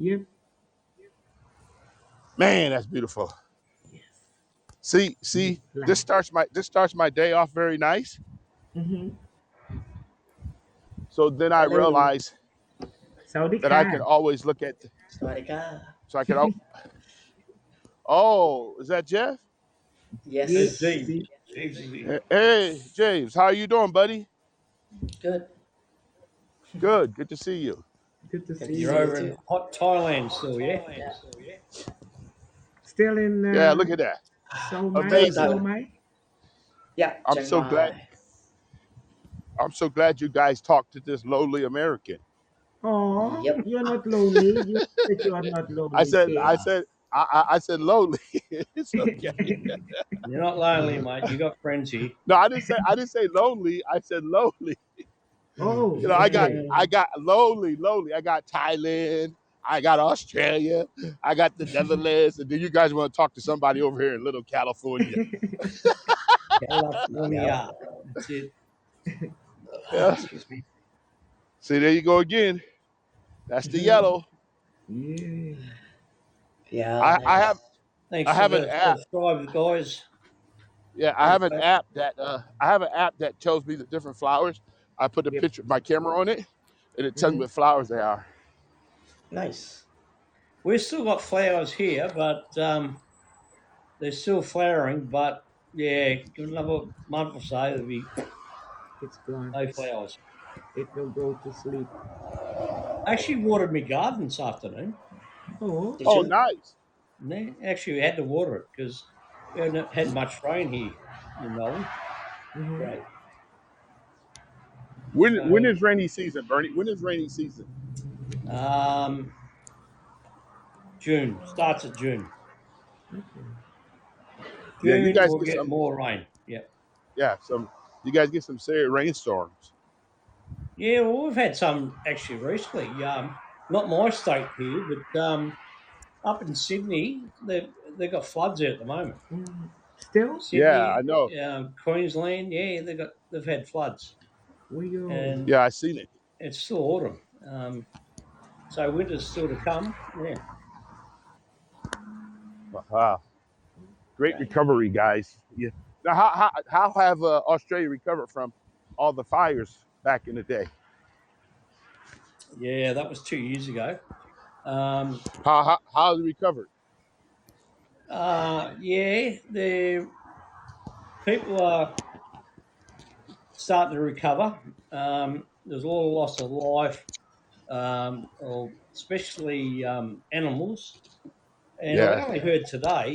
Yep. Man, that's beautiful. Yes. See, Big plant. this starts my day off very nice. Mm-hmm. So then I Hello. realize Saudi that I can car. always look at. Swadika. So I can. Oh, is that Jeff? Yeah. Hey, Yes. James. See. James. Hey, James, how you doing, buddy? Good. Good. Good to see you. Good to Good see to You're see you you. over in too. hot Thailand still, yeah? Yeah. Still in Yeah, look at that. Somai, Still Amazing. Thailand. Somai. Yeah, I'm Chiang so glad. Mai. I'm so glad you guys talked to this lowly American. Oh, Yep. you're not lonely. You said you are not I lonely, said, kid. I said, I said lowly. It's okay. You're not lonely, mate. You got friends here. No, I didn't say lonely. I said lowly. Oh, You know, okay. I got lowly. I got Thailand. I got Australia. I got the Netherlands. And then you guys want to talk to somebody over here in Little California. Yep. California. That's it. Yeah. Excuse me. See, there you go again. That's the Mhm. yellow. Yeah. Yeah, I, I have nice. I Thanks for have an the app. subscribe, guys. Yeah, I have an app that tells me the different flowers. I put a Yep. picture of my camera on it, and it tells me Mm-hmm. what flowers they are. Nice. We've still got flowers here, but they're still flowering. But yeah, give it another month or so, there'll be It's gone. no flowers. It will go to sleep. I actually watered my garden this afternoon. Oh. Did Oh, you? nice. Actually, we had to water it because we haven't had much rain here in Melbourne. Mm-hmm. Right. When So is rainy season, Bernie? When is rainy season? um, June starts at June. Okay. Yeah, you June guys we'll get get some. more rain. Yeah. Yeah, some. You guys get some serious rainstorms. Yeah, well, we've had some actually recently. Not my state here, but up in Sydney, they've got floods there at the moment. Mm. Still? Yeah, I Sydney, know. Queensland, yeah, they've had floods, Yo. and Yeah, I seen it. it's still autumn. So winter's still to come. Yeah, Wow, great Right. recovery, guys. Yeah. Now, how have Australia recovered from all the fires back in the day? yeah, that was 2 years ago. Um, How has it recovered? yeah, the people are starting to recover. There's a lot of loss of life, or especially animals. And I Yeah. only heard today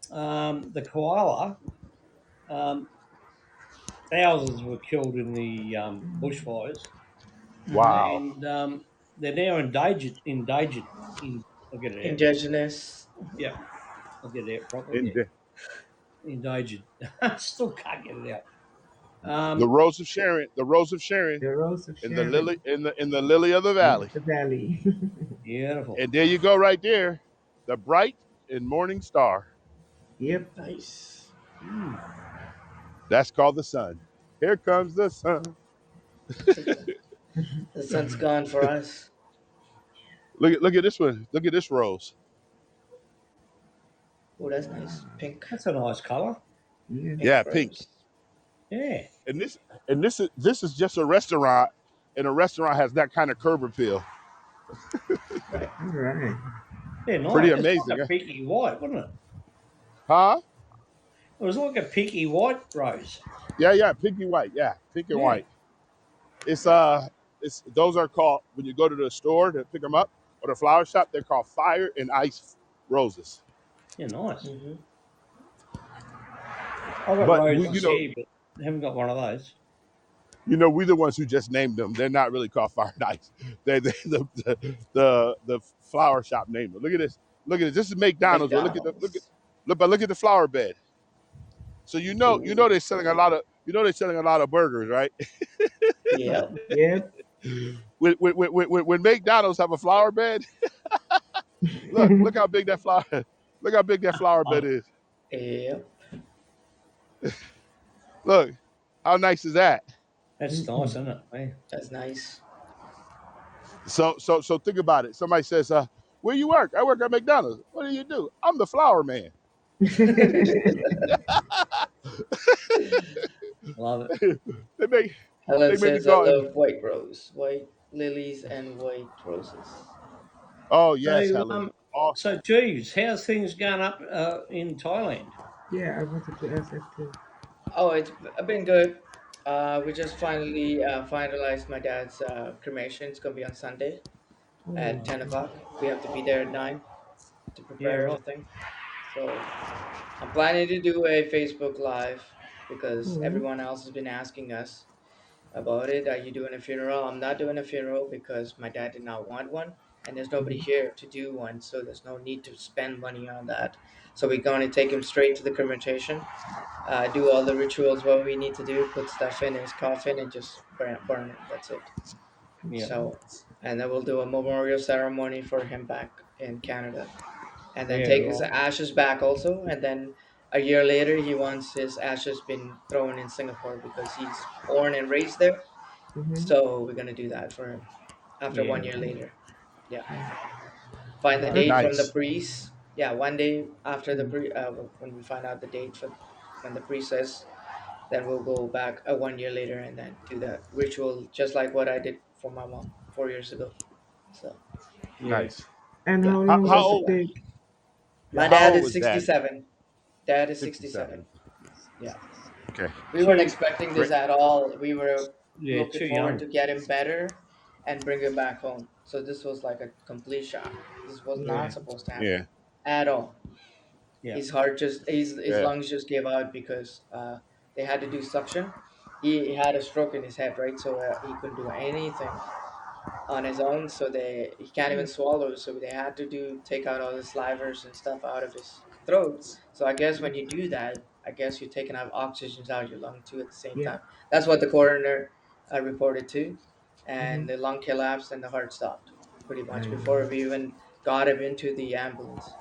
the koala, um, thousands were killed in the bushfires, Mm-hmm. Wow. and they're now endangered. I'll get it out. Indigenous. Yeah, I'll get it out properly. In Endangered. I still can't get it out. the rose of Sharon, the rose of Sharon, The Rose of in the Sharon. lily, in the lily of the valley. The Valley. Beautiful. And there you go, right there, the bright and morning star. Yep. Nice. Mm. That's called the sun. Here comes the sun. The sun's gone for us. Look at this one. Look at this rose. Oh, that's nice. Pink. That's a nice colour. Yeah. Pink Yeah, pink. rose. Yeah. And this is just a restaurant, and a restaurant has that kind of curb appeal. Right. All right. Yeah, Pretty nice. It's amazing, like a huh? pinky white, wasn't it? Huh? It was like a pinky white rose. Yeah, pinky white. Yeah, pink and Yeah. white. It's it's those are called when you go to the store to pick them up or the flower shop. They're called fire and ice roses. Yeah, nice. Mm-hmm. I've got But roses here, but I haven't got one of those. we the ones who just named them. They're not really called fire and ice. They the flower shop named them. Look at this. Look at this. This is McDonald's. But McDonald's. look at the flower bed. So Ooh. they're selling a lot of they're selling a lot of burgers, right? Yep. Yep. When McDonald's have a flower bed, look how big that flower look how big that flower bed is. Yep. Look, how nice is that? That's nice, isn't it? Yeah. That's nice. So think about it. Somebody says, Where you work? I work at McDonald's. What do you do? I'm the flower man. Love it. they make Helen they made me says, I go out and love white rose, white lilies, and white roses. oh yes, So, Helen. Awesome. so Jeeves, how's things going up in Thailand? Yeah, I wanted to ask that too. Oh, it's been good. We just finally finalized my dad's cremation. It's gonna be on Sunday Oh, at 10 o'clock. We have to be there at 9 to Yeah, prepare right. everything. So I'm planning to do a Facebook Live because oh, everyone else has been asking us about it. Are you doing a funeral? I'm not doing a funeral because my dad did not want one, and there's nobody mhm, here to do one, so there's no need to spend money on that. So we're going to take him straight to the cremation, do all the rituals what we need to do, put stuff in his coffin, and just burn it. That's it. Yeah, okay. So, and then we'll do a memorial ceremony for him back in Canada, and then yeah, take his right. ashes back also, and then a year later he wants his ashes been thrown in Singapore because he's born and raised there, Mm-hmm. so we're gonna do that for him after Yeah, 1 year right. later. Yeah, Yeah. find the Right. date from the Nice. priest. Yeah, one day after the Mm. priest, when we find out the date for when the priest says, then we'll go back 1 year later and then do that ritual just like what I did for my mom 4 years ago. So Yeah, Nice. And yeah, how How, long how does just it old? yeah. take? Yeah, My how dad old is was Dad? 67. Dad is 67. 67. Yeah, Okay. we weren't too. expecting Great. this at all. We were Yeah, looking too forward young. to get him better and bring him back home. So this was like a complete shock. This was Yeah. not supposed to happen Yeah. at all. Yeah. His heart just his Yeah. lungs just gave out because they had to do suction. He had a stroke in his head, right? So he couldn't do anything on his own. So they he can't even swallow. So they had to do take out all the slivers and stuff out of his throat. So I guess when you do that, I guess you're taking out oxygen out of your lung too at the same Yeah. time. That's what the coroner reported too, Mm-hmm. and the lung collapsed and the heart stopped pretty much And, before we even got him into the ambulance.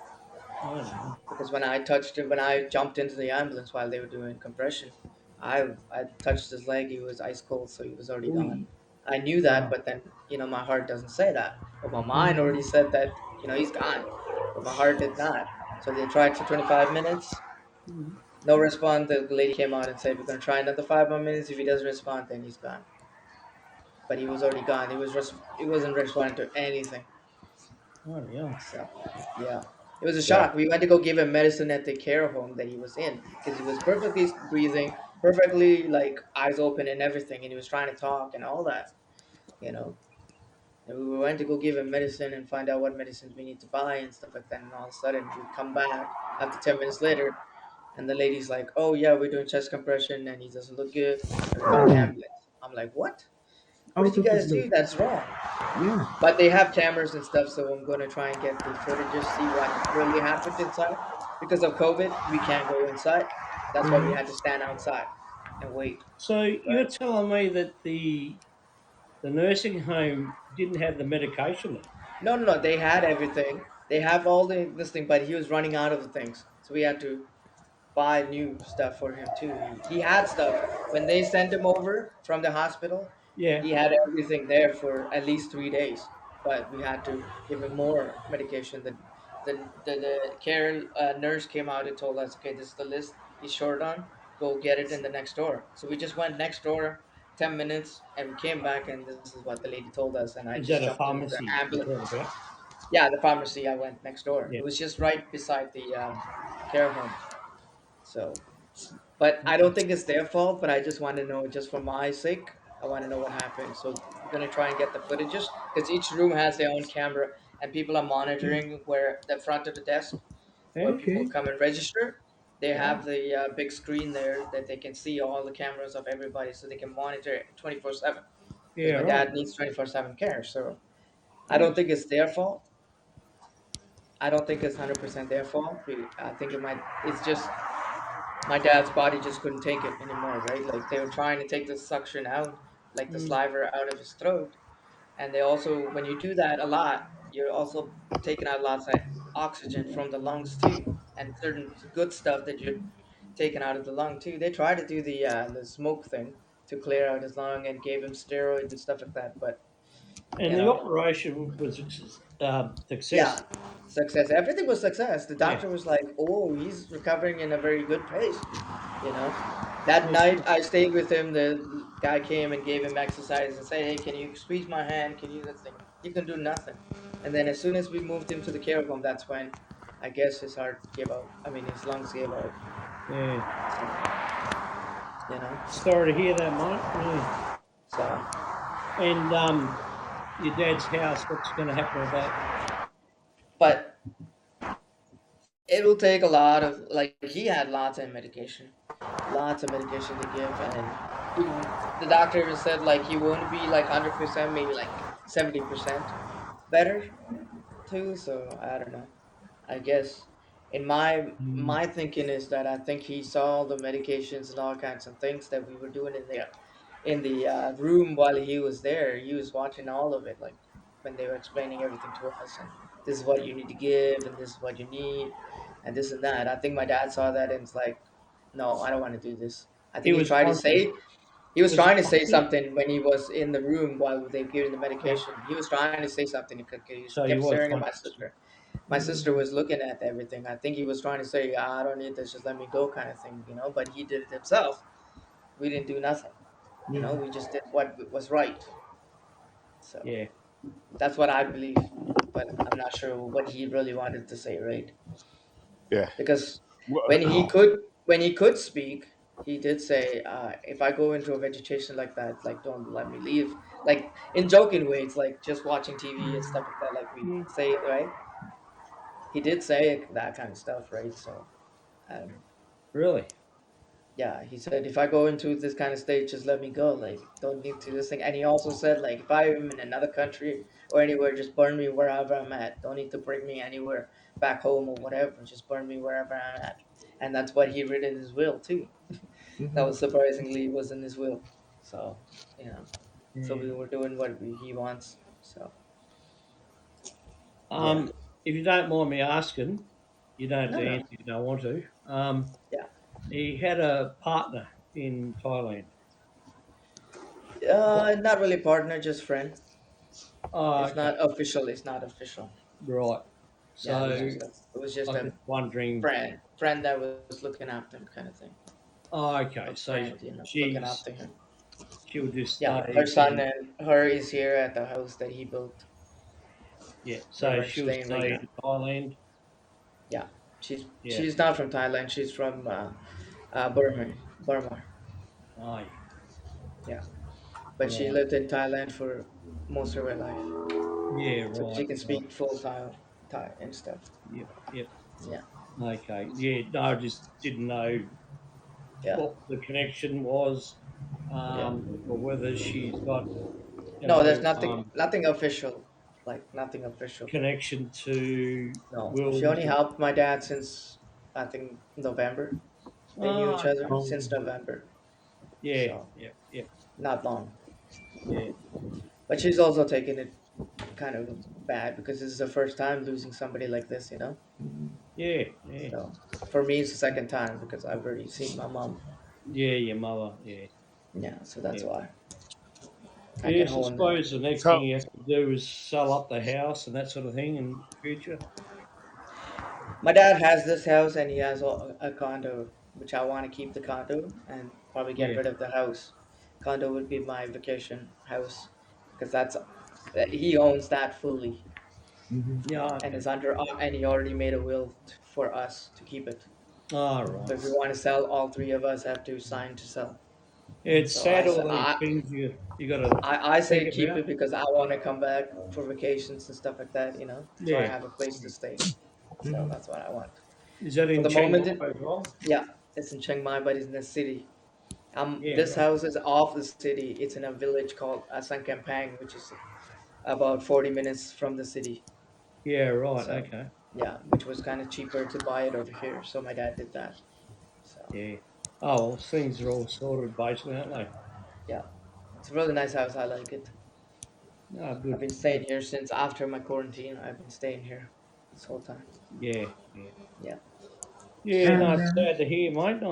I don't know. Because when I touched him, when I jumped into the ambulance while they were doing compression, I touched his leg. He was ice cold, so he was already gone. ooh. I knew that, Wow. but then my heart doesn't say that. But my mind already Mm-hmm. said that he's gone, but my heart did not. So they tried for 25 minutes, no response. The lady came out and said, "We're gonna try another 5 more minutes. If he doesn't respond, then he's gone." But he was already gone. He wasn't responding to anything. Oh, yeah. So, yeah, it was a Yeah. shock. We went to go give him medicine at the care home that he was in because he was perfectly breathing, perfectly like eyes open and everything, and he was trying to talk and all that, you know. And we went to go give him medicine and find out what medicines we need to buy and stuff like that. And all of a sudden, we come back after 10 minutes later, and the lady's like, "Oh yeah, we're doing chest compression, and he doesn't look good, and we call the Oh, ambulance." I'm like, "What? What did out you of the guys blue. do? That's wrong." Yeah. But they have cameras and stuff, so I'm going to try and get the footage, just see what really happened inside. Because of COVID, we can't go inside. That's why we Mm-hmm. had to stand outside and wait, So you're right? telling me that the nursing home didn't have the medication then? No, no, no. They had everything. They have all this thing, but he was running out of the things, so we had to buy new stuff for him too. He had stuff when they sent him over from the hospital. Yeah. He had everything there for at least 3 days, but we had to give him more medication. The care nurse came out and told us, okay, this is the list he's short on. Go get it in the next door. So we just went next door, 10 minutes, and we came back, and this is what the lady told us. And I Is just that a jumped into the pharmacy you're ambulance. talking about? Yeah, the pharmacy. I went next door. Yeah. It was just right beside the care home. So but I don't think it's their fault. But I just want to know, just for my sake, I want to know what happened. So we're gonna try and get the footages because each room has their own camera, and people are monitoring where the front of the desk where people Okay. come and register. They Wow. have the big screen there that they can see all the cameras of everybody, so they can monitor 24/7. Because Yeah, my right. dad needs 24/7 care, so I don't Nice. think it's their fault. I don't think it's 100% their fault. I think it's just my dad's body just couldn't take it anymore, right? Like they were trying to take the suction out, like the Mm. saliva out of his throat. And they also, when you do that a lot, you're also taking out lots of oxygen from the lungs too, and certain good stuff that you're taking out of the lung too. They tried to do the smoke thing to clear out his lung and gave him steroids and stuff like that, but And You the know, operation was success. yeah, success. Everything was success. The Yeah. doctor was like, "Oh, he's recovering in a very good pace." You know, that Yeah. night I stayed with him. The guy came and gave him exercise and said, "Hey, can you squeeze my hand? Can you this thing?" He can do nothing. And then as soon as we moved him to the care home, that's when I guess his heart gave out. I mean, his lungs gave out. Yeah. So you know, Sorry to hear that, mate. Yeah. so And your dad's house, what's going to happen with that? but it will take a lot of like he had lots of medication to give, and the doctor even said like he won't be like 100%, maybe like 70% better too. So I don't know. I guess in Mm. my thinking is that I think he saw the medications and all kinds of things that we were doing in the room while he was there. He was watching all of it, like when they were explaining everything to us, and this is what you need to give, and this is what you need, and this and that. I think my dad saw that and it's like, no, I don't want to do this. I He think was wanting, he was was he trying to say wanting it? something when he was in the room while they were giving the Yeah. medication. He was trying to say something. He So he kept was staring at my wanting to. sister. My sister was looking at everything. I think he was trying to say, "I don't need this, just let me go," kind of thing, you know. But he did it himself. We didn't do nothing, you know. We just did what was right. So Yeah. that's what I believe. But I'm not sure what he really wanted to say, right? Yeah. Because when he Well, could when he could speak, he did say, "If I go into a vegetation like that, like don't let me leave." Like in joking ways, like just watching TV and stuff like that. Like we Mm. say, right? He did say that kind of stuff, right? So I don't know. Really? Yeah, he said if I go into this kind of state, just let me go. Like, don't need to this thing. And he also said like if I'm in another country or anywhere, just burn me wherever I'm at. Don't need to bring me anywhere back home or whatever. Just burn me wherever I'm at. And that's what he wrote in his will too. That was surprisingly was in his will. So you know, so Yeah. we were doing what he wants. So yeah, Um, if you don't mind me asking, you don't have no, to no, answer if you don't want to. yeah. He had a partner in Thailand. Not really partner, just friend. Oh, It's okay. not official. It's not official. Right. Yeah, So it was just I was a just wondering. friend that was looking after him, kind of thing. Oh, A okay. So friend, you know, looking she's after him. she'll just Yeah, her stay son in. and her is here at the house that he built Yeah. where So we're she'll staying right stay now. in Thailand. Yeah, Yeah. she's not from Thailand. She's from Burma. Burma. Oh, Yeah, but she right. lived in Thailand for most of her life, Yeah. so Right. she can Right. speak full Thai and stuff. Yep. Yep. Yeah, Okay. Yeah. No, I just didn't know yeah, what the connection was, yeah. or whether she's got, No, there's nothing official, like nothing official. connection to No, she Wills. only helped my dad since I think November. They knew Oh, each okay. other since November, Yeah. so Yeah. Yeah. not long. Yeah. But she's also taking it kind of bad because this is the first time losing somebody like this, you know. Yeah. Yeah. So for me, it's the second time because I've already seen my mom. Yeah. Your mother. Yeah. Yeah, so that's Yeah. why I can Yes, I hold it. suppose the next thing so you have to do is sell up the house and that sort of thing in future. My dad has this house and he has a condo, which I want to keep the condo and probably get Yeah. rid of the house. Condo would be my vacation house because that's he owns that fully Yeah. and Okay. is under and he already made a will for us to keep it. All So right. if we want to sell, all three of us have to sign to sell. It's So sad all these things you got to I think say keep about. it because I want to come back for vacations and stuff like that, you know. So I Yeah. have a place to stay. So that's what I want. Is that For in the Chiang moment, Mai as well? yeah, it's in Chiang Mai, but it's in the city. Yeah. This Right. house is off the city. It's in a village called Sankampang, which is about 40 minutes from the city. Yeah. Right. So, Okay. yeah, which was kind of cheaper to buy it over here. So my dad did that. So, Yeah. Oh well, things are all sorted basically, aren't they? yeah, it's a really nice house. I like it. Oh, I've good. been staying here since after my quarantine. I've been staying here this whole time. Yeah. Yeah. Yeah. Yeah. So, No, it's sad to hear, mate.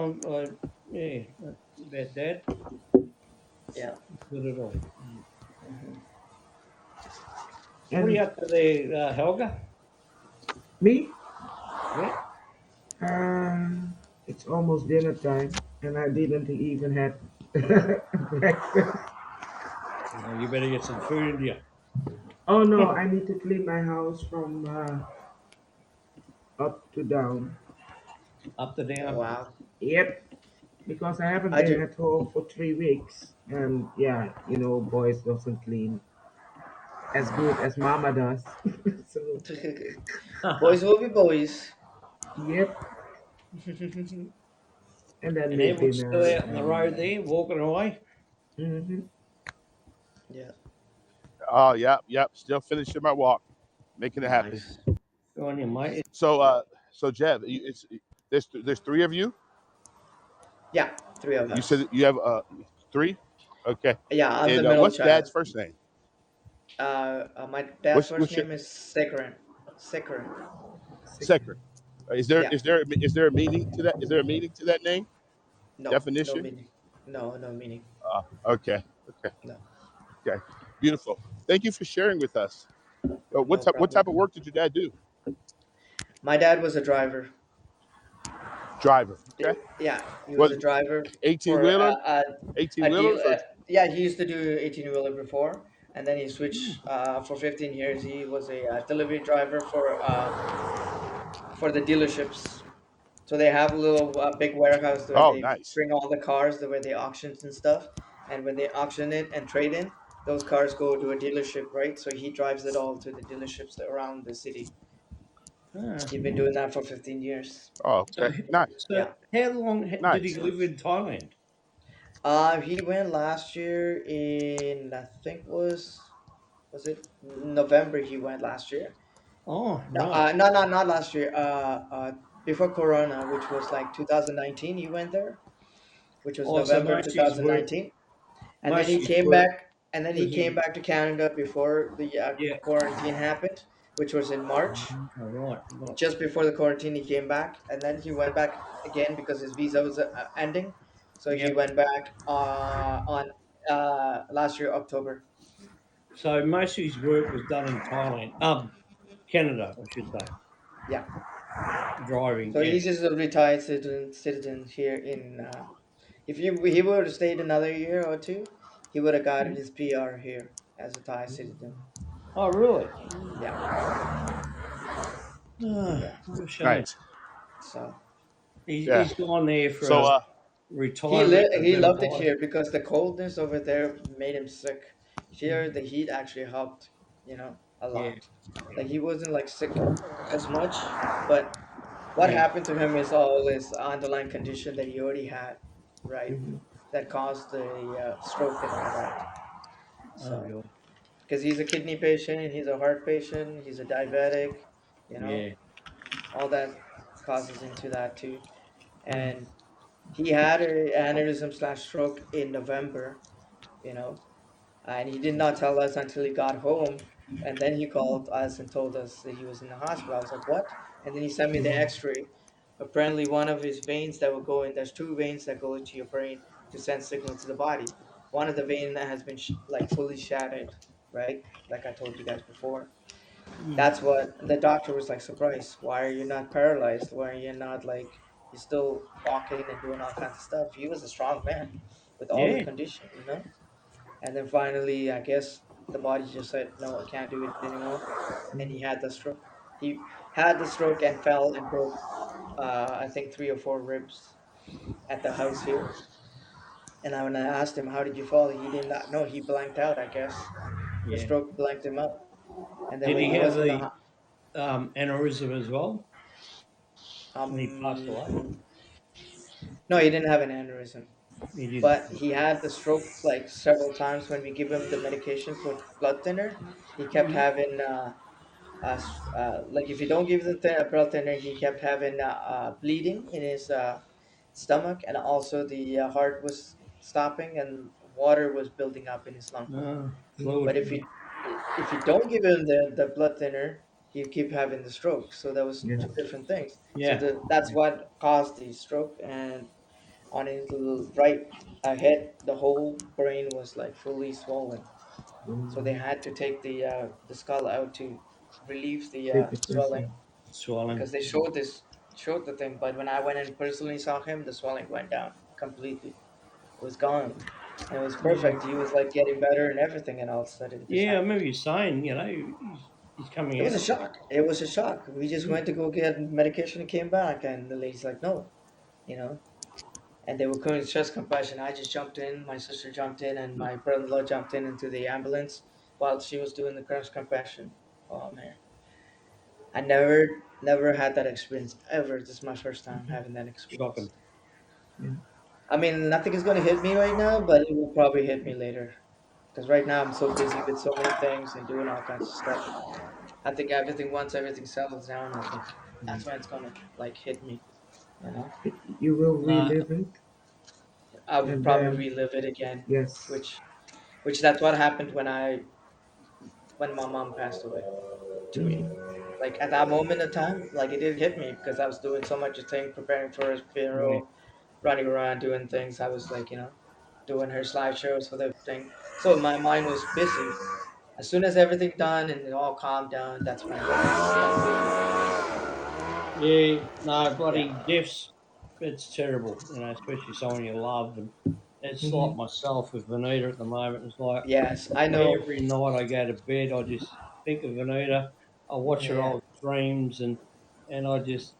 Yeah. About Dad. yeah. Good at all. Mhm. What are you And up to there, Helga? me, Yeah. um, it's almost dinner time, and I didn't even have breakfast. You better get some food into you. Oh no, I need to clean my house from up to down. Up to Oh, down. wow. Yep, because I haven't I been do. at home for 3 weeks, and yeah, boys doesn't clean as good as Mama does. So Boys will be boys. yep, and then And make everyone's still dinner out on the road and there, walking away. hmm Yeah. Oh, yep, yep. Still finishing my walk, making it happen. Nice. Go on you, mate. So, so Jeff, there's three of you. Yeah, three of You said us. that you have three. Okay. Yeah, I'm the And middle what's child. Dad's first name? My dad's first What's your name is Sekren. Sekren. second? second. Is there Yeah. is there is there a meaning to that? Is there a meaning to that name? No, no Definition? meaning. No, no meaning. Okay. Okay. No, Okay. Beautiful. Thank you for sharing with us. no What problem. type of work did your dad do? My dad was a driver. Driver. Okay. Yeah, he was What a driver 18 for wheeler? a, 18 a deal. wheelers or Yeah, he used to do 18 wheeler before, and then he Hmm. switched. For 15 years, he was a delivery driver for the dealerships. So they have a little big warehouse where oh they nice. bring all the cars, the way they auctions and stuff. And when they auction it and trade in, those cars go to a dealership, right? So he drives it all to the dealerships around the city. Ah. He's been doing that for 15 years. Oh So, okay. Nice. Yeah. how long did he Nice. live in Thailand? He went last year in I think was it November? He went last year. Oh, No, right. not last year. Before Corona, which was like 2019, he went there, which was Oh, so November 2019, and then most he of his came work back, and then he was came in. back to Canada before the Yeah. quarantine happened, which was in March. Oh, right. Right. Just before the quarantine, he came back, and then he went back again because his visa was ending. So he Yep. went back on last year October. So most of his work was done in Thailand. Canada, I should say. Yeah. Driving. So Yeah. he's just a retired citizen here in. If he would have stayed another year or two, he would have got his PR here as a Thai citizen. Oh, really? Yeah, yeah. What a shame. Nice. So Yeah. He's gone there for So a retirement and he then loved it buy. here because the coldness over there made him sick. Here the heat actually helped, a Yeah. lot. Like he wasn't like sick as much, but what Yeah. happened to him is all this underlying condition that he already had, right? Hmm. That caused the stroke and all that. Oh, So God. because he's a kidney patient, he's a heart patient, he's a diabetic, you know, Yeah. all that causes into that too. Yeah. And he had a aneurysm slash stroke in November, you know, and he did not tell us until he got home. And then he called us and told us that he was in the hospital. I was like, what? And then he sent me the X-ray. Apparently, one of his veins that would go in. There's two veins that go into your brain to send signal to the body. One of the vein that has been like fully shattered, right? Like I told you guys before. Mm. That's what the doctor was like surprised. Why are you not paralyzed? Why are you not like you're still walking and doing all kinds of stuff? He was a strong man with all the Yeah. condition. And then finally, I guess the body just said, no, I can't do it anymore. And he had the stroke. He had the stroke and fell and broke, I think, three or four ribs at the house here. And when I asked him, how did you fall? He did not know. He blanked out, I guess. The Yeah. stroke blanked him out. And then Did when he he have was in the the aneurysm as well when he passed away? um, no, he didn't have an aneurysm, He didn't. but he had the stroke like several times when we give him the medication for blood thinner. He kept Mm. having like if you don't give the blood thinner, he kept having bleeding in his stomach, and also the heart was stopping and water was building up in his lung. But Fluid. if you don't give him the blood thinner, he keep having the stroke. So that was Yeah. two different things. So Yeah. that's what caused the stroke, and on his right head, the whole brain was like fully swollen. So they Mm. had to take the skull out to relieve the Take the swelling, person. Swelling. because they showed the thing. But when I went and personally saw him, the swelling went down completely. It was gone, and it was Yeah. perfect. He was like getting better and everything, and all of a sudden this Yeah, I happened. remember you saying, he's It coming was a out. shock. It was a shock. We just Mm. went to go get medication and came back, and the lady's like, "No, you know." And they were doing chest compression. I just jumped in. My sister jumped in, and my brother-in-law jumped in into the ambulance while she was doing the chest compression. Oh man, I never had that experience ever. This is my first time having that experience. Shocking. Yeah. I mean, nothing is going to hit me right now, but it will probably hit me later. Because right now I'm so busy with so many things and doing all kinds of stuff. I think everything once everything settles down, I think that's when it's gonna like hit me. You know, You will No, relive it, I would and probably then relive it again, yes. which that's what happened when my mom passed away to me. Mhm. Like at that moment of time, like it didn't hit me because I was doing so much thing, preparing for her yeah. funeral, running around doing things. I was like, doing her slideshows for the thing. So my mind was busy. As soon as everything done and it all calmed down, that's when it's completely. Yeah, no, Yeah. bloody death's, it's terrible, especially someone you love. And it's like Mhm. myself with Vanita at the moment. It's like Yes, I know. every night I go to bed, I just think of Vanita. I watch her Yeah, old streams, and I just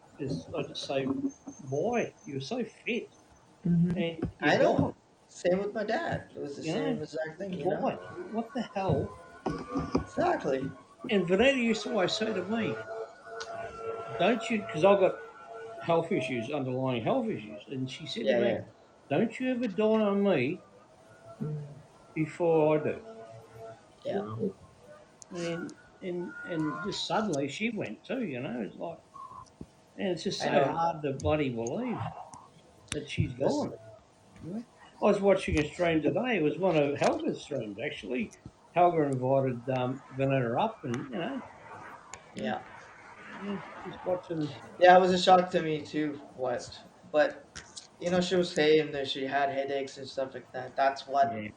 say, boy, you were so fit, Mhm. and I you're know. gone. Same with my dad. It was the You know, same exact thing. why? What the hell? Exactly. And Vanita used to always say to me, "Don't you?" Because I've got health issues, underlying health issues, and she said to Yeah, me, yeah, "Don't you ever dawn on me Mm. before I do." yeah. Wow. And just suddenly she went too. It's like, and it's just I so know. hard to bloody believe that she's Listen, gone. You know? I was watching a stream today. It was one of Helga's streams actually. Helga invited Vanessa up, and yeah, yeah, just watching. yeah. It was a shock to me too. But she was saying that she had headaches and stuff like that. That's what Yeah,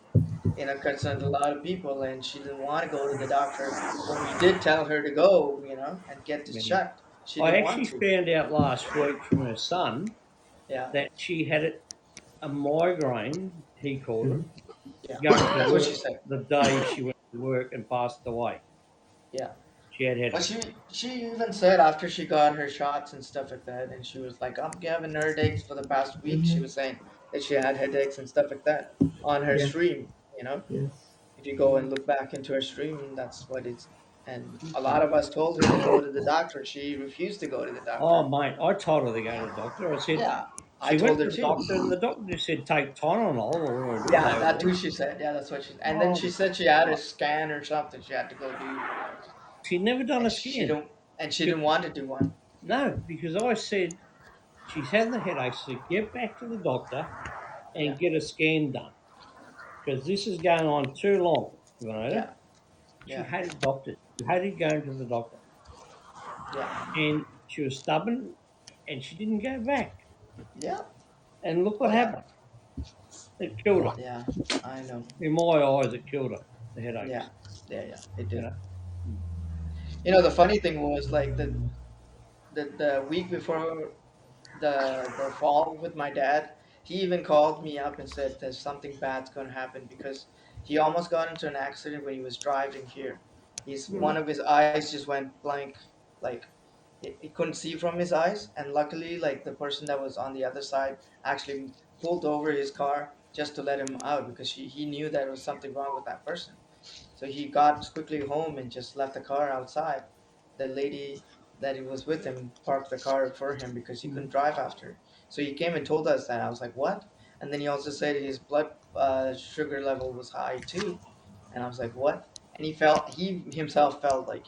concerned a lot of people, and she didn't want to go to the doctor. When we did tell her to go, and get this yeah. checked, she I didn't want actually to. found out last week from her son Yeah, that she had a migraine. He called it Mhm. yeah. going to That's what she work said. the day she went to work and passed away. Yeah. She had But headaches. she even said after she got her shots and stuff like that, and she was like, "I'm having headaches for the past week." She Mhm. was saying that she had headaches and stuff like that on her Yes. stream. You know, Yes. if you go and look back into her stream, that's what it's. And a lot of us told her to go to the doctor. She refused to go to the Oh, doctor. mate, I told her to go to the doctor. I said, Yeah, I she went told to her the too. doctor, and the doctor just said, take Tylenol or Yeah, whatever that it too. is. She said, yeah, that's what she. And then Oh, she said she had a God. scan or something. She had to go do, She'd never done and a she scan. don't. And she But didn't want to do one. no, because I said, she's had the headache, so get back to the doctor Yeah, and get a scan done. Because this is going on too long, yeah, She yeah, hated doctors. She hated going to the doctor. yeah, And she was stubborn, and she didn't go back. yeah. And look what Oh yeah, happened. It killed her. yeah. I know. In my eyes, it killed her, the Yeah, headaches, yeah, yeah. It you did. know. The funny thing was like the week before the fall with my dad, he even called me up and said there's something bad's going to happen because he almost got into an accident when he was driving here. He's Mm. one of his eyes just went blank, like he couldn't see from his eyes, and luckily, like the person that was on the other side actually pulled over his car just to let him out because he knew there was something wrong with that person. So he got quickly home and just left the car outside. The lady that he was with him parked the car for him because he couldn't drive after. So he came and told us that. I was like, what? And then he also said his blood sugar level was high too. And I was like, what? And he himself felt like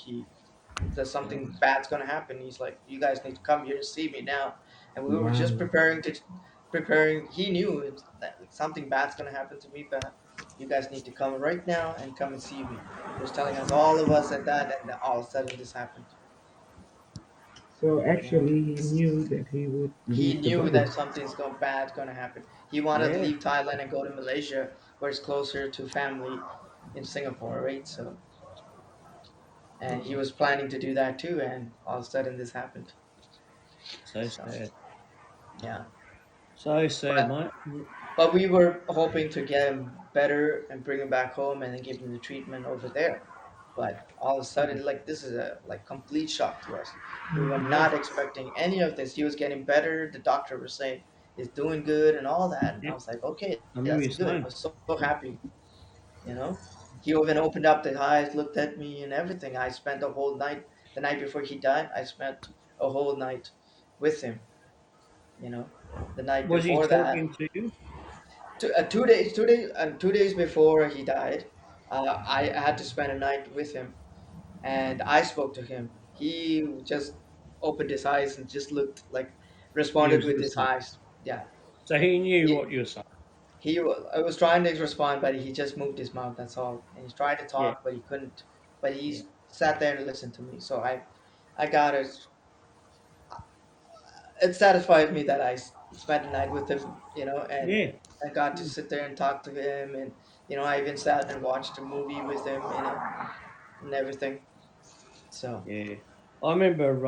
there's something bad's gonna happen. He's like, you guys need to come here to see me now. And we were just Wow. preparing. He knew that like, something bad's gonna happen to me, but you guys need to come right now and come and see me. He was telling us all of us at that, and then all of a sudden this happened. So Yeah. actually, he knew that he would He lose the knew body. that something's bad gonna happen. He wanted to Yeah. leave Thailand and go to Malaysia, where it's closer to family. in Singapore, right? So, and he was planning to do that too, and all of a sudden this happened. So So, sad. yeah. So sad, But mate. but we were hoping to get him better and bring him back home and then give him the treatment over there. But all of a sudden, like this is a like complete shock to us. We were Yeah, not expecting any of this. He was getting better. The doctor was saying he's doing good and all that. And I yeah. was like, okay, I remember that's you good. I saying. was so happy, you know. He even opened up his eyes, looked at me and everything. I spent a whole night, the night before he died, I spent a whole night with him, you know. The night Was he before that, talking to you? 2 days before he died, I had to spend a night with him, and I spoke to him. He just opened his eyes and just looked like He responded was with his listening. eyes. Yeah, So he knew he what you were saying. I was trying to respond, but he just moved his mouth. That's all, and he tried to Yeah, talk, but he couldn't. But yeah, he sat there and listened to me. So I got it. It satisfied me that spent the night with him, and yeah, I got to sit there and talk to him, and I even sat and watched a movie with him, and everything. So yeah. I remember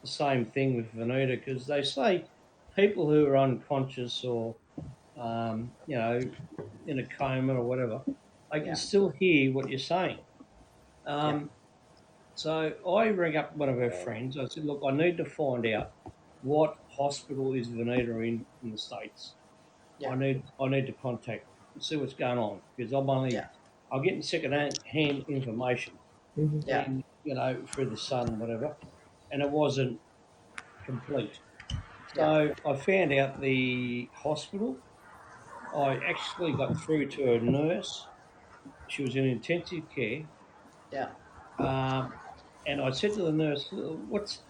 the same thing with Vanita because they say people who are unconscious or in a coma or whatever, I can yeah, still hear what you're saying. yeah, Um, so I rang up one of her friends. I said, "Look, I need to find out what hospital is Vanita in the states. yeah, I need to contact and see what's going on because yeah, I'm getting second hand information Hmm. yeah, and through the sun and whatever, and it wasn't complete. yeah, So I found out the hospital. I actually got through to a nurse. She was in intensive care, yeah, um, and I said to the nurse, what's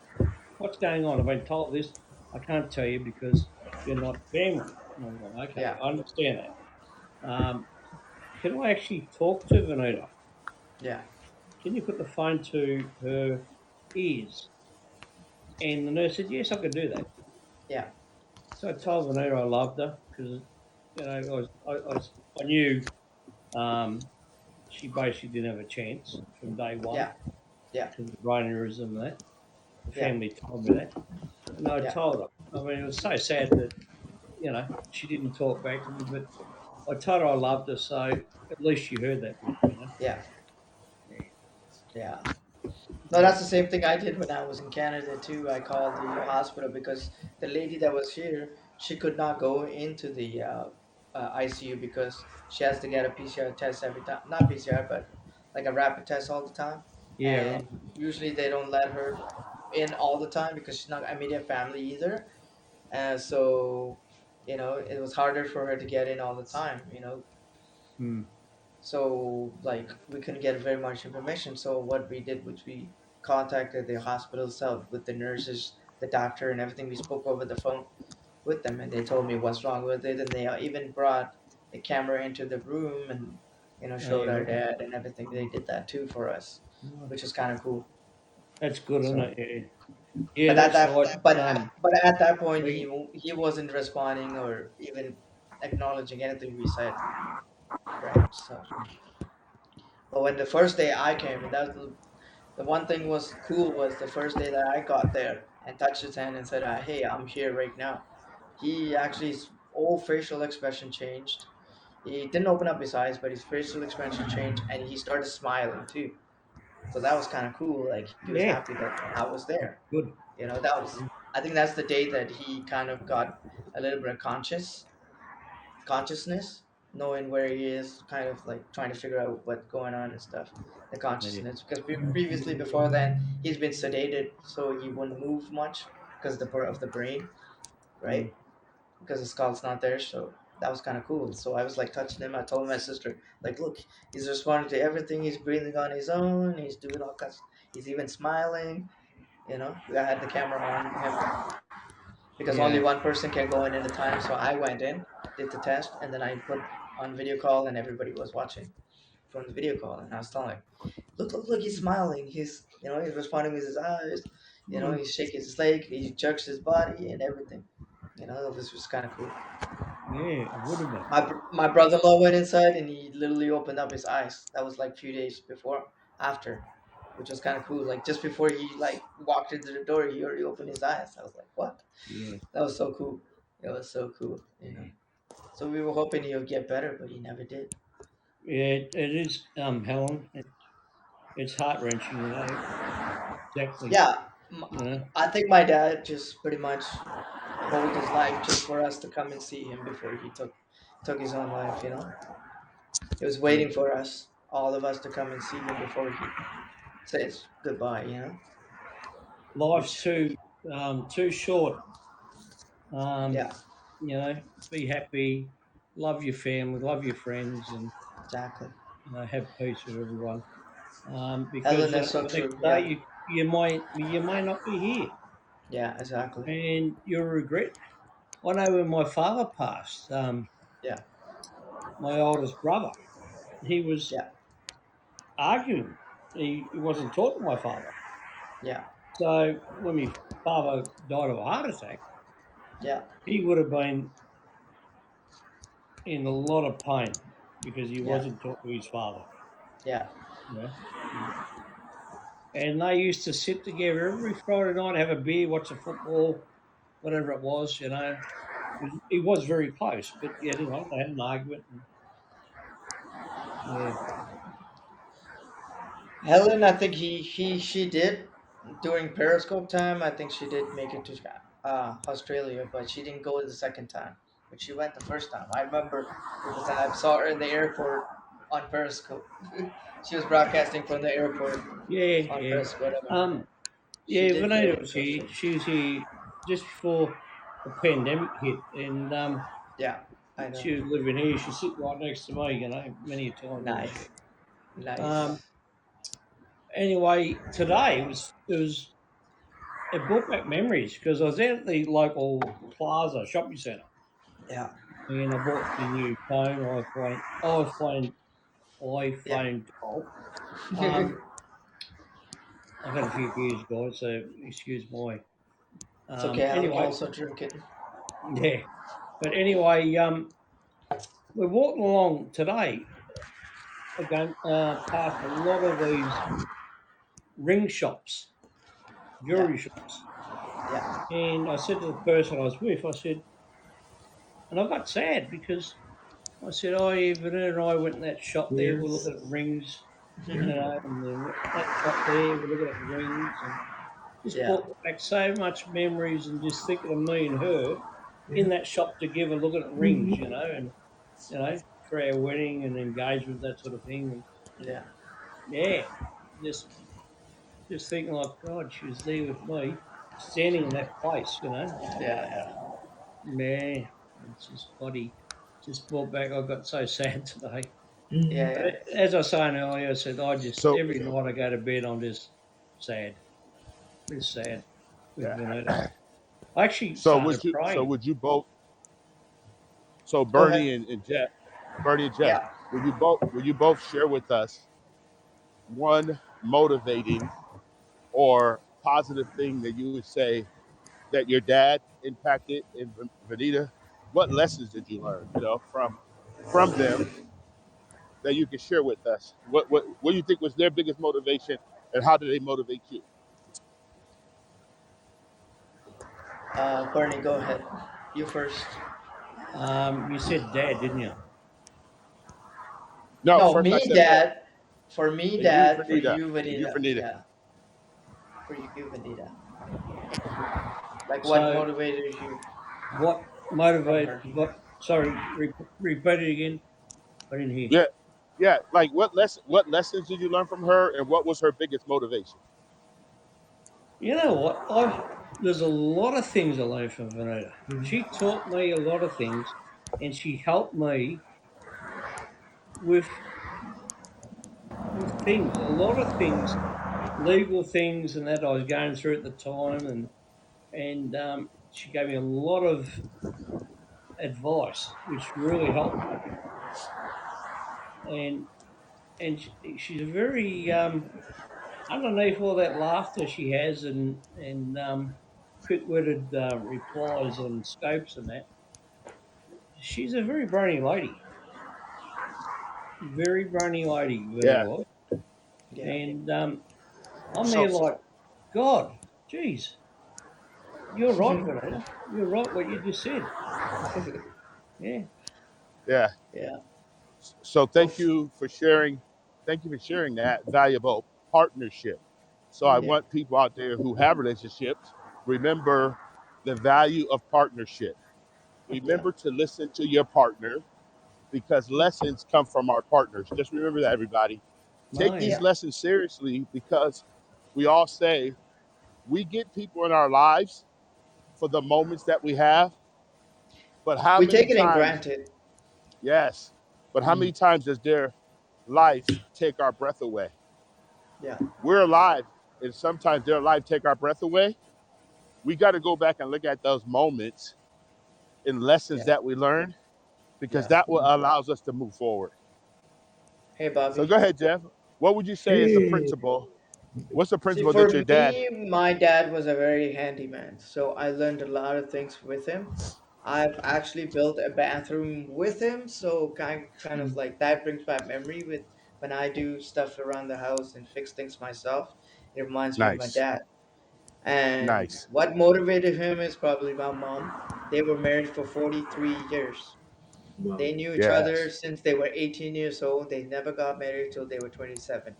going on? I've been told this. I can't tell you because you're not family." And I'm going, okay, yeah, I understand that. Can I actually talk to Vanita? yeah, Can you put the phone to her ears? And the nurse said, yes, I could do that. yeah, So I told Vanita I loved her because, I knew um, she basically didn't have a chance from day one yeah, yeah, because of the brain aneurysm and that. The yeah, family told me that. And I yeah, told her. I mean, it was so sad that, she didn't talk back to me, but I told her I loved her, so at least she heard that. yeah, Yeah. yeah. No, Yeah. that's the same thing I did when I was in Canada too. I called the hospital because the lady that was here, she could not go into the ICU because she has to get a PCR test every time. Not PCR, but like a rapid test all the time. Yeah, right. And usually they don't let her in all the time because she's not immediate family either. So, it was harder for her to get in all the time. Hmm. So like we couldn't get very much information. So what we did was we contacted the hospital itself with the nurses, the doctor, and everything. We spoke over the phone with them, and they told me what's wrong with it. And they even brought the camera into the room and Oh, showed yeah, our right. dad and everything. They did that too for us, Right. which is kind of cool. That's good, isn't So, it? Yeah. Yeah, but at that's that like but at that point we he wasn't responding or even acknowledging anything we said, right? So, but when the first day I came, and that was the one thing was cool was the first day that I got there and touched his hand and said, "Hey, I'm here right now." He actually his whole facial expression changed. He didn't open up his eyes, but his facial expression changed, and he started smiling too. So that was kind of cool. Like he was yeah, happy that I was there. good. That was. I think that's the day that he kind of got a little bit of consciousness, knowing where he is, kind of like trying to figure out what's going on and stuff. The Yeah. consciousness, because previously before then he's been sedated, so he wouldn't move much because of the brain, Mm. right? Because the skull's not there. So that was kind of cool. So I was like touching him. I told my sister, like, look, he's responding to everything. He's breathing on his own. He's doing all kinds. He's even smiling. I had the camera on him because only Yeah. one person can go in at a time. So I went in, did the test, and then I put on video call, and everybody was watching from the video call. And I was telling, like, look, he's smiling. He's responding with his eyes. Mm. He's shaking his leg. He jerks his body and everything. It was just kind of cool. Yeah, it would have been. My brother-in-law went inside and he literally opened up his eyes. That was like a few days before, after, which was kind of cool. Like just before he like walked into the door, he already opened his eyes. I was like, what? Yeah, That was so cool. It was so cool. yeah, So we were hoping he'll get better, but he never did. yeah. It is, Helen. It's heart wrenching, exactly. Yeah, You know, I think my dad just pretty much hold his life just for us to come and see him before he took his own life. He was yeah. waiting for us, all of us, to come and see him before he says goodbye. Life's Which, too short. Um, yeah, be happy, love your family, love your friends, and exactly. have peace with everyone. Helen, Because that's so the next true. day Yeah, you may not be here, yeah, exactly. and you'll regret. I know when my father passed, Yeah, my oldest brother, he was yeah, arguing. He wasn't talking to my father. yeah, So when my father died of a heart attack, yeah, he would have been in a lot of pain because he yeah, wasn't talking to his father. yeah. Yeah. And they used to sit together every Friday night, have a beer, watch the football, whatever it was. It was very close, but yeah, they had an argument. And, yeah, Helen, I think she did during Periscope time. I think she did make it to Australia, but she didn't go the second time. But she went the first time. I remember because I saw her in the airport on Periscope. She was broadcasting from the airport yeah, on yeah. Periscope, whatever. Um, She yeah, did Vanita go was to here. Australia. She was here just before the pandemic hit, and Yeah, I know. she was living here. She sit right next to me, many a time. Nice, Um, nice. anyway, today it brought back memories because I was out at the local plaza shopping centre, Yeah, and I bought the new phone, yeah. iPhone 12. Um, I've had a few beers, guys, so excuse my. It's okay. I'm Anyway, also drinking. yeah. But anyway, we're walking along today again, past a lot of these ring shops, Yeah, jewelry shops, yeah, and I said to the person I was with, I said, and I got sad because I said, "Oh, yeah, Vanessa and I went in that shop there. We're Cheers. looking at rings, and then that shop there, we're looking at rings, and just yeah, brought back so much memories, and just thinking of me and her Yeah. in that shop together, looking at rings, and for our wedding and engagement, that sort of thing, and yeah, yeah, just just thinking like, God, she was there with me, standing in that place. yeah, Yeah, it's just bloody, just brought back. I got so sad today. yeah, Mhm. But yeah. as I was saying earlier, I said I just So, every night I go to bed, I'm just sad, just sad with Vanita. I actually so started would you? So praying. would you both? So Go ahead. Bernie and Jeff, Yeah. would you both share with us one motivating or positive thing that you would say that your dad impacted in Vanita? What lessons did you learn, from them that you can share with us? What do you think was their biggest motivation, and how did they motivate you? Bernie, go ahead. You first. You said dad, didn't you? No, No, first I me, said both. Dad. For me, And you, Dad. For Vanita. you, And you, Vanita. Vanita. Yeah. For you, Vanita. Like what So motivated you what from motivated? her? What? Sorry, repeat it again. I didn't hear. Yeah, yeah. Like what lessons did you learn from her, and what was her biggest motivation? You know what? There's a lot of things I learned from Vanita. Mhm. She taught me a lot of things, and she helped me with things, a lot of things, legal things, and that I was going through at the time, and she gave me a lot of advice, which really helped me. And she's a very underneath all that laughter she has, and quick-witted replies on scopes and that. she's a very brainy lady, very brainy lady. Vanita Yeah. was, Yeah. and I'm So, there like, God, geez, you're right, Vanita. You're right. What you just said. Yeah, yeah. Yeah. So Well, thank you for sharing. Thank you for sharing that valuable partnership. So I yeah. want people out there who have relationships, remember the value of partnership. Yeah. Remember to listen to your partner because lessons come from our partners. Just remember that, everybody. oh Take yeah, these Yeah. lessons seriously because we all say we get people in our lives for the moments that we have, but how We many take it in times, granted. yes, but how mm, many times does their life take our breath away? Yeah. We're alive, and sometimes their life take our breath away. We got to go back and look at those moments and lessons Yeah. that we learned because Yeah. that what allows us to move forward. Hey, So Bobby. go ahead, Jeff. What would you say is the Hey. principle? What's the See, principle that your for dad? me, my dad was a very handy man, so I learned a lot of things with him. I've actually built a bathroom with him, so kind of like that brings back memory with when I do stuff around the house and fix things myself. It reminds me of my Nice, dad. And nice. what motivated him is probably my mom. They were married for 43 years. Wow. They knew each other Yes. since they were 18 years old. They never got married till they were 27.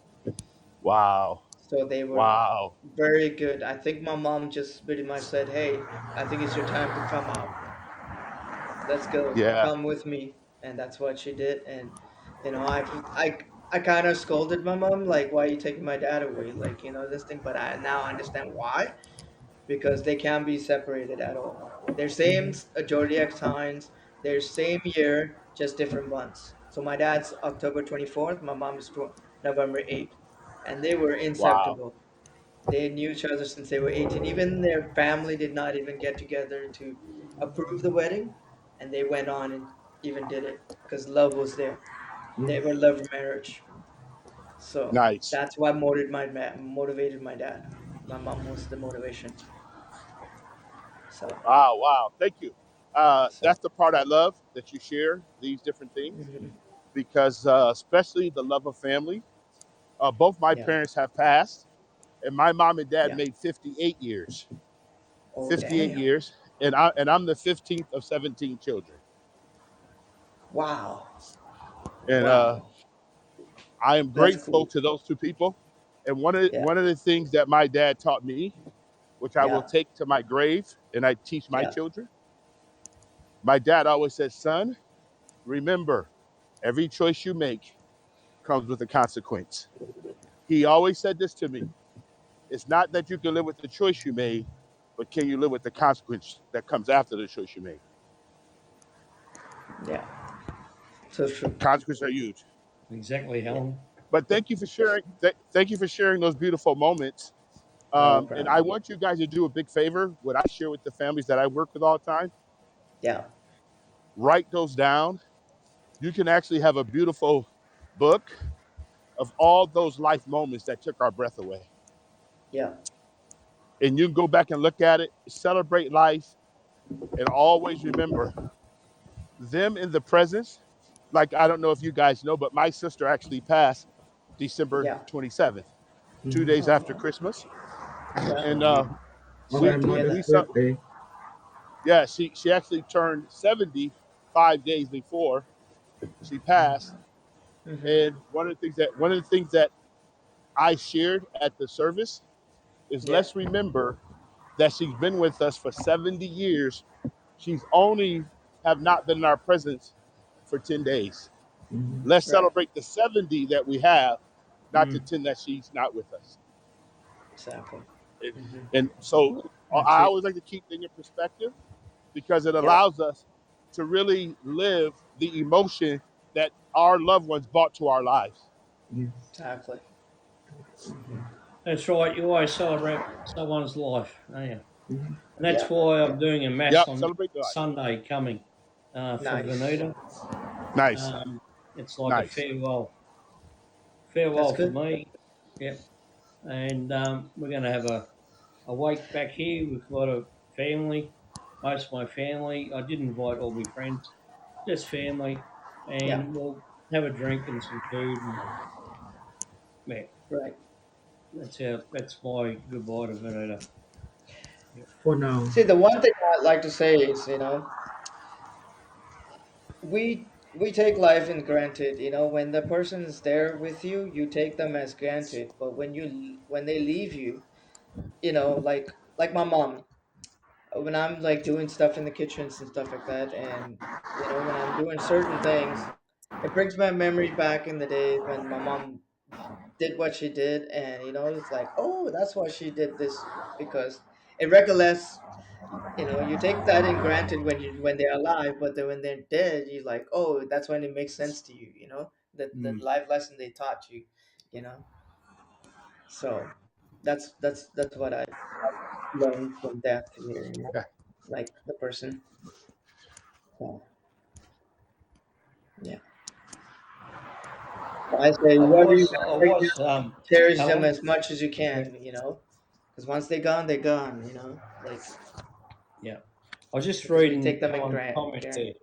Wow. So they were Wow. very good. I think my mom just pretty much said, "Hey, I think it's your time to come out. Let's go. Yeah. Come with me." And that's what she did. And I kind of scolded my mom, like, "Why are you taking my dad away?" Like, this thing. But I now understand why, because they can't be separated at all. They're same Mhm. zodiac signs. They're same year, just different months. So my dad's October 24th. My mom's November 8th, and they were Wow. inseparable. They knew each other since they were 18. Even their family did not even get together to approve the wedding, and they went on and even did it because love was there. They were Yes. love marriage. So Nice. that's what motivated my dad. My mom was the motivation. So, Wow. Wow. Thank you. so That's the part I love that you share these different things mhm. because, especially the love of family. Both my Yeah, parents have passed, and my mom and dad yeah. made 58 years. Oh, 58 damn. years, and I'm the 15th of 17 children, Wow. and Wow. I am That's grateful cool. to those two people. And one of Yeah, one of the things that my dad taught me, which I will yeah, take to my grave, and I teach my yeah, children. My dad always said, "Son, remember, every choice you make comes with a consequence." He always said this to me: "It's not that you can live with the choice you made, but can you live with the consequence that comes after the choice you made?" yeah. So true. Consequences are huge. exactly, Yeah. Helen. But thank you for sharing. Thank you for sharing those beautiful moments. No And I problem. want you guys to do a big favor. What I share with the families that I work with all the time, Yeah, write those down. You can actually have a beautiful book of all those life moments that took our breath away. yeah, And you can go back and look at it, celebrate life, and always remember them in the presence. Like, I don't know if you guys know, but my sister actually passed December yeah. 27th, two Mhm. days after Oh, Christmas. yeah. And On my we, Sorry to we, hear mother's we, that. saw, birthday. yeah, she actually turned 70 5 days before she passed. Mm-hmm. And one of the things that I shared at the service is Yeah, let's remember that she's been with us for 70 years. She's only have not been in our presence for 10 days. Mhm. Let's right. celebrate the 70 that we have, not the Mm, 10 that she's not with us. exactly. And, Mm-hmm. and so That's I it. always like to keep things in perspective because it Yeah, allows us to really live the emotion that our loved ones brought to our lives. Yes. exactly. Mm-hmm. That's right. You always celebrate someone's life, don't you? Mhm. And that's Yeah, why yeah. I'm doing a mass Yep, on celebrate the life. Sunday coming for Nice. Vanita. Nice, Um, it's like a nice. That's farewell for good. me. Yep. And we're going to have a wake back here with a lot of family, most of my family. I did invite all my friends. just family, Yeah, and we'll have a drink and some food, and yeah, right. that's my goodbye to Vanita. Yep. For now. See, the one thing I'd like to say is, we take life in granted. When the person is there with you, you take them as granted. But when they leave you, like my mom, when I'm like doing stuff in the kitchens and stuff like that, and when I'm doing certain things, it brings my memory back in the days when my mom did what she did, and it's like, oh, that's why she did this, because it recollects. You take that in granted when they're alive, but then when they're dead, you're like, oh, that's when it makes sense to you. The Mm. life lesson they taught you. You know, so that's what I learned from death here. Yeah. Like the person. So yeah, I say I whoever you was, got, I was, cherish them Alan. as much as you Yeah, can. Because once they're gone, they're gone. Like yeah. I was just because we reading take them in Colin's comment there. granted.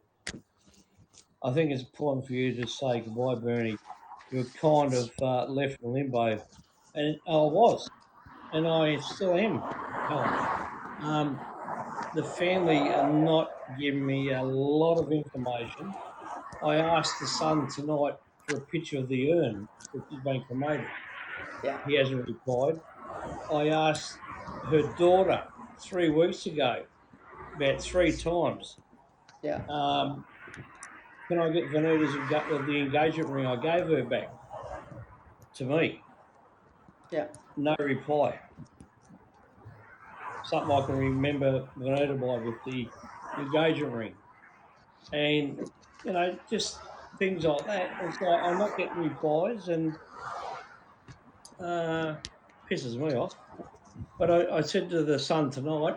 I think it's important for you to say goodbye, Bernie. You're kind of left in limbo, and I was, and I still am, Helen. Um, the family are not giving me a lot of information. I asked the son tonight for a picture of the urn which has been cremated. Yeah, He hasn't replied. I asked her daughter 3 weeks ago about 3 times. yeah, Um, can I get the engagement ring I gave her back to me? yeah, No reply. Something I can remember Vanita by with the engagement ring. And, just things like that. It's like I'm not getting replies and uh, pisses me off. But I said to the son tonight,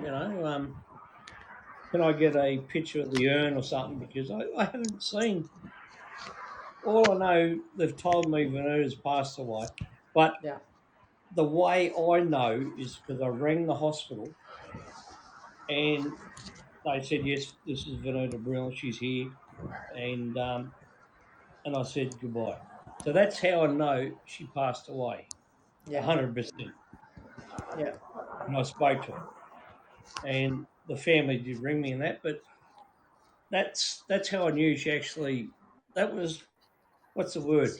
can I get a picture of the urn or something? Because I haven't seen. All I know, they've told me Vanita's passed away. But yeah, the way I know is because I rang the hospital and they said, yes, this is Vanita Brill, she's here. And I said goodbye. So that's how I know she passed away, yeah, 100%. yeah, And I spoke to her. And the family did ring me and that, but that's how I knew she actually, that was, what's the word?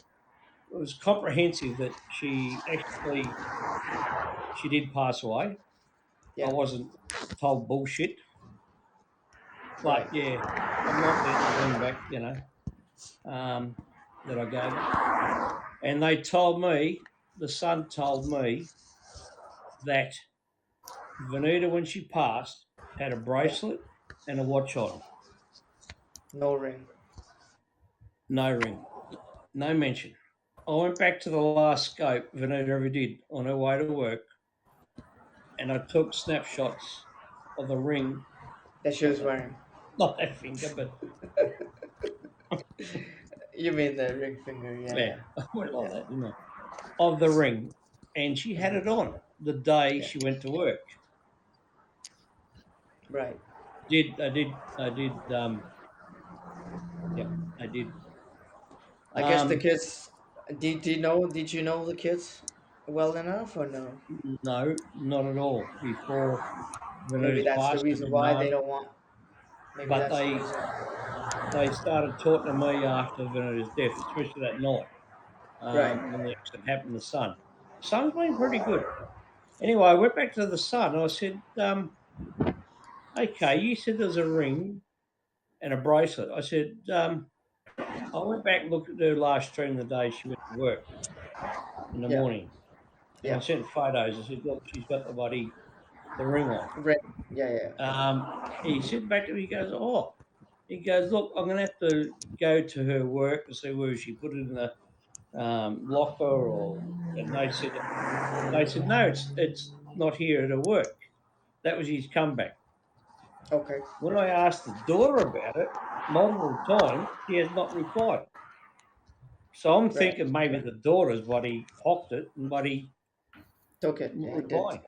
It was comprehensive that she did pass away. I yeah. wasn't told bullshit. But Right. yeah, I might get the ring back, that I gave her. And they told me, the son told me that Vanita, when she passed, had a Yeah. bracelet and a watch on. No ring. No ring, no mention. I went back to the last scope Vanita ever did on her way to work, and I took snapshots of the ring, That she was wearing. not that finger, but You mean the ring finger? Yeah, yeah, yeah, I went like yeah, that, didn't I? Of the ring, and she had it on the day yeah. she went to work. Right. Yeah, I did. I guess the Um, kids. Did you know the kids well enough or no? no, not at all. Before Maybe Vanita's that's the passed, I reason didn't why know they 'em. don't want. Maybe But that's the reason. they started talking to me after Vanita's death, especially that night, Right. when the accident happened to the son. The son's been pretty good. Anyway, I went back to the son. I said, okay, you said there's a ring and a bracelet. I said, I went back and looked at her last stream the day she went to work in the Yeah. morning, and I Yeah. sent photos. I said, look, she's got the ring on. Ring. Yeah. Yeah. He said back to me, he goes, oh, he goes, look, I'm going to have to go to her work and see where she put it in the locker, and they said no, it's not here at her work. That was his comeback. Okay. When I asked the daughter about it multiple times, she has not replied. So I'm Right. thinking maybe the daughter's what he hocked it and what he Took it. not Yeah. He did. replying.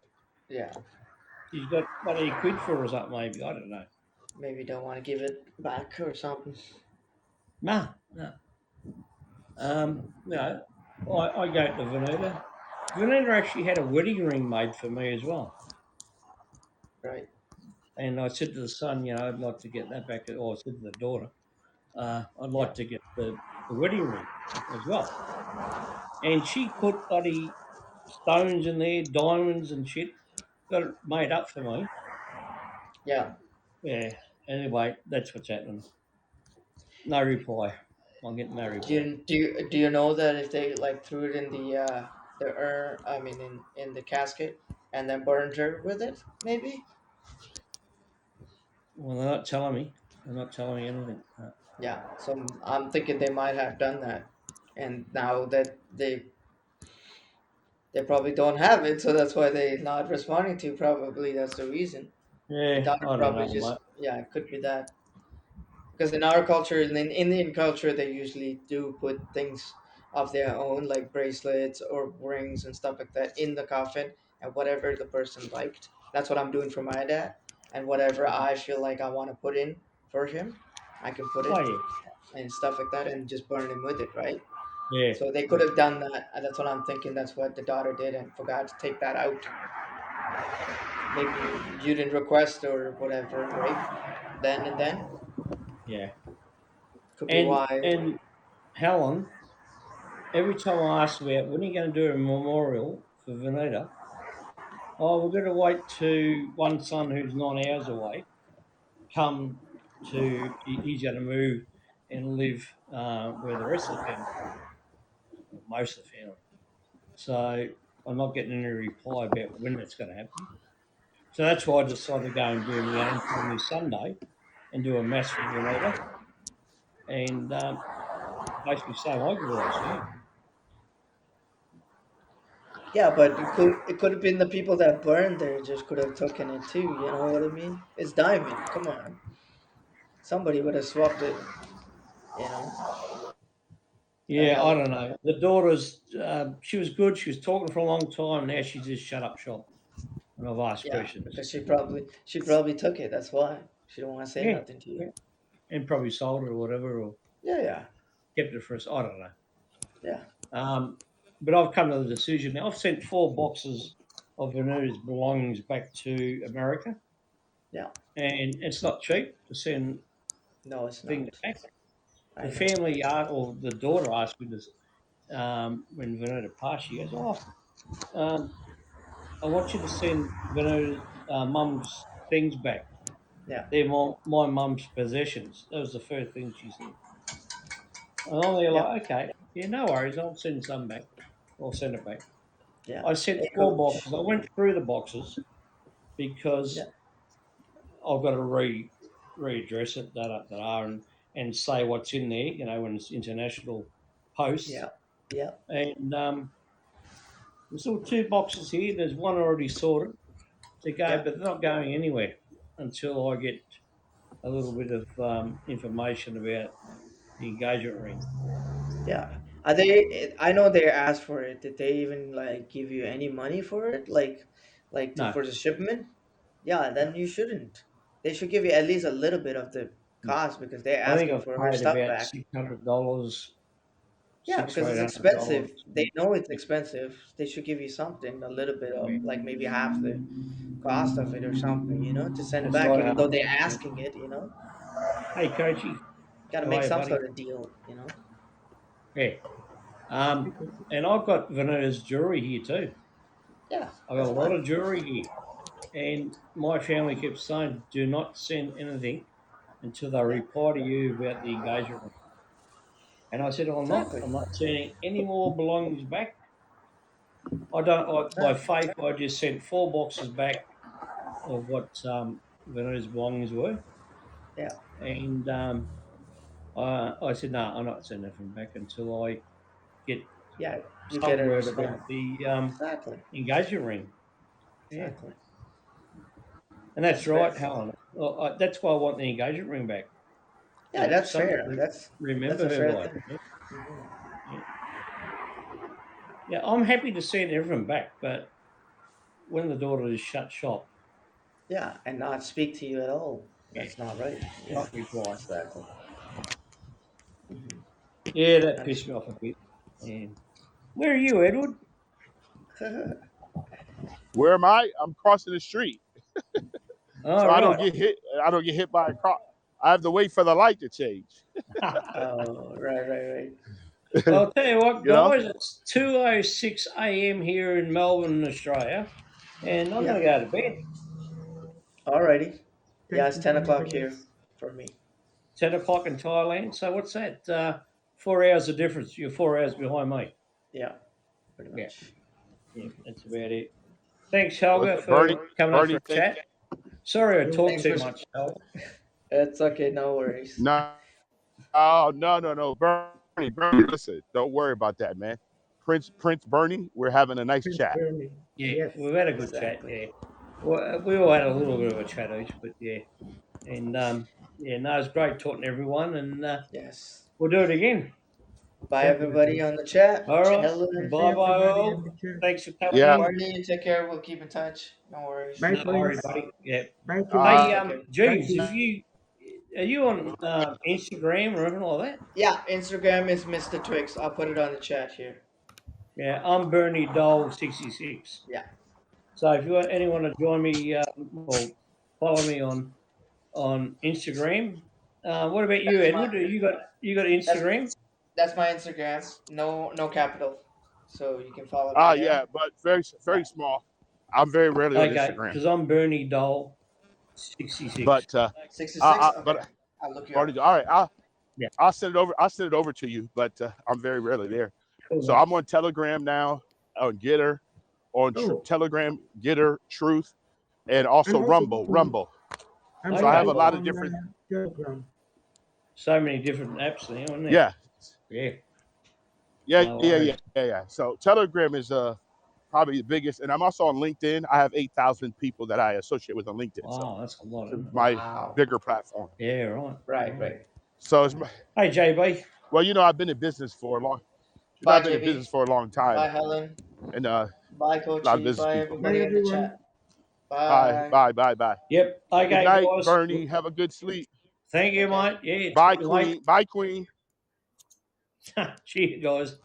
Yeah. She's got what he quid for or something, maybe. I don't know. Maybe don't want to give it back or something. No, no. I go to Vanita. Vanita actually had a wedding ring made for me as well. Right. And I said to the son, I'd like to get that back. Or I said to the daughter, I'd Yeah. like to get the wedding ring as well. And she put bloody stones in there, diamonds and shit. Got it made up for me. Yeah. Yeah. Anyway, that's what's happening. No reply. I'll get no reply. Do you know that if they like threw it in the urn, I mean in the casket, and then burned her with it, maybe? Well, they're not telling me. They're not telling me anything. Yeah. So I'm thinking they might have done that, and now that they probably don't have it, so that's why they're not responding to you. Probably that's the reason. The Yeah, daughter I don't probably know, just, mate. yeah, it could be that. Because in our culture, in Indian culture, they usually do put things of their own, like bracelets or rings and stuff like that, in the coffin, and whatever the person liked. That's what I'm doing for my dad, and whatever I feel like I want to put in for him, I can put Oh, it yeah. and stuff like that, and just burn him with it, right? Yeah. So they could Yeah. have done that. And that's what I'm thinking. That's what the daughter did, and forgot to take that out. Maybe you didn't request or whatever, right? Then and then Yeah. could be And why. and Helen, every time I ask about when are you going to do a memorial for Vanita, oh, we're going to wait to one son who's 9 hours away come he's going to move and live where the rest of the family, or most of the family. So I'm not getting any reply about when that's going to happen. So that's why I decided to go and do my own thing this Sunday and do a mass for Vanita and basically say my goodbyes. Yeah. Yeah, but it could have been the people that burned there just could have taken it too. You know what I mean? It's diamond. Come on, somebody would have swapped it. You know, like Yeah, how? I don't know. The daughter's, she was good. She was talking for a long time. Now she just shut up shop. And I've asked Yeah, questions. because she probably took it. That's why she don't want to say Yeah, nothing to yeah. you. And probably sold it or whatever, or Yeah, yeah, kept it for us. I don't know. yeah, But I've come to the decision now. I've sent 4 boxes of Vanita's belongings back to America, yeah. and it's not cheap to send No, it's things not. back. I The know. family, or the daughter asked me this when Vanita passed. She goes, "Oh, um, I want you to send Vanita's mum's things back. Yeah, They're my mum's possessions." That was the first thing she said. And I'm there yeah, like, okay, yeah, no worries. I'll send some back. I'll send it back. yeah. I sent Hey, 4 boxes. coach. I went through the boxes Yeah, because I've got to readdress it, and say what's in there, when it's international post. yeah, yeah, And there's still 2 boxes here. There's one already sorted to go, yeah, but they're not going anywhere until I get a little bit of information about the engagement ring. yeah. Are they? I know they asked for it. Did they even like give you any money for it? Like No, for the shipment? Yeah, no. then you shouldn't. They should give you at least a little bit of the Mm. cost because they're I think asking I've for her paid stuff about back. $600, Yeah, six or because eight it's hundred expensive. dollars. They know it's expensive. They should give you something, a little bit of, like maybe half the cost of it or something, to send it That's back, right, even though Helen. they're Yeah. asking it. Hey, Coachy, Got to how make are you, some buddy? sort of deal. Yeah. And I've got Vanessa's jewelry here too. Yeah, I've got that's a lot fine. of jewelry here, and my family keeps saying, "Do not send anything until they Yeah, reply to you about the engagement ring." And I said, "I'm not. exactly. I'm not sending any more belongings back. I don't. By Exactly. faith, I just sent 4 boxes back of what Vanessa's belongings were, Yeah, and I said, no, I'm not sending anything back until I get yeah. You get some a word response. about the Exactly. engagement ring." Yeah, Exactly. and that's That's fair. right, Helen. Well, that's why I want the engagement ring back. Yeah, that's Something fair. to That's remember a her fair by. thing. Yeah, Hmm. yeah, yeah. I'm happy to send everything back, but when the daughter is shut shop, Yeah, and not speak to you at all. yeah, That's not right. Yeah, not reply. exactly. Yeah, that That's pissed me off a bit. And where are you, Edward? Where am I? I'm crossing the street, Oh, so I don't right. get hit. I don't get hit by a car. I have to wait for the light to change. oh, right. Well, I'll tell you what, You know? guys, it's 2:06 a.m. here in Melbourne, Australia, and I'm Yeah. going to go to bed. Alrighty. Yeah, Thank it's you, 10 o'clock here guys. for me. 10 o'clock in Thailand. So what's that? 4 hours of difference. You're 4 hours behind me. Yeah, pretty Yeah, much. yeah, that's about it. Thanks, Well, Helga, for Bernie, coming on for Bernie, a chat. Sorry I You're talk Thanks too for. welcome. much, Helga. It's okay. No worries. no, oh, no, Bernie, listen, don't worry about that, man. Prince Bernie, we're having a nice Prince chat. Bernie. Yeah, Yes. we've had a good chat. Exactly. Yeah, well, we all had a little bit of a chat each, but yeah, and yeah, no, it's great talking to everyone, and Yes. we'll do it again. Bye, everybody Definitely. on the chat. All right, Helen, Bye, bye bye everybody in all. the chat. Thanks for coming Yeah. in. Barney, take care. We'll keep in touch. No worries. Bye, No worries, Prince. buddy. Yeah. Bye, Bye. Queen. Hey, Take care. Bye, Jeeves, if Pete. you are you on Instagram or anything like that? Yeah, Instagram is Mr. Twix. I'll put it on the chat here. Yeah, I'm Bernie Dole 66. Yeah. So if you want anyone to join me, or follow me on Instagram. What about you, That's my Edward? You got that's Instagram? that's my Instagram. No capital. So you can follow me Ah, there. yeah, but very, Yeah. very small. I'm very rarely on Okay, Instagram, because I'm Bernie Dole 66. but 66? but Okay. I'll look you up. Bernie, all right, Yeah, I'll send it over. I'll send it over to you, but I'm very rarely there. cool, So mate. I'm on Telegram now, on Getter, on Oh, Telegram, Getter, Truth, and I'm also also Rumble. on. I'm So I have Okay, a also lot of on different. Telegram. so many different apps now, isn't there? Yeah, Yeah, yeah, no yeah, worries. yeah, yeah, yeah. So Telegram is probably the biggest, and I'm also on LinkedIn. I have 8,000 people that I associate with on LinkedIn. So Wow, that's a lot, it's isn't it? my Wow. bigger platform. Yeah, right. Right, right. right. So it's Hey, JB. well, I've been in business for a long. Bye, I've been in business JB. for a long time, Bye, Helen. and Bye, a lot of Kochi. business Bye, people. Bye, everybody in the everyone. chat. Bye, Bye. bye, bye, bye. Yep. Good Okay, night, guys. Bernie. Have a good sleep. Thank you, Take care. mate. Yeah, talk Bye, to you later. Queen. Bye, Queen. Cheers, guys.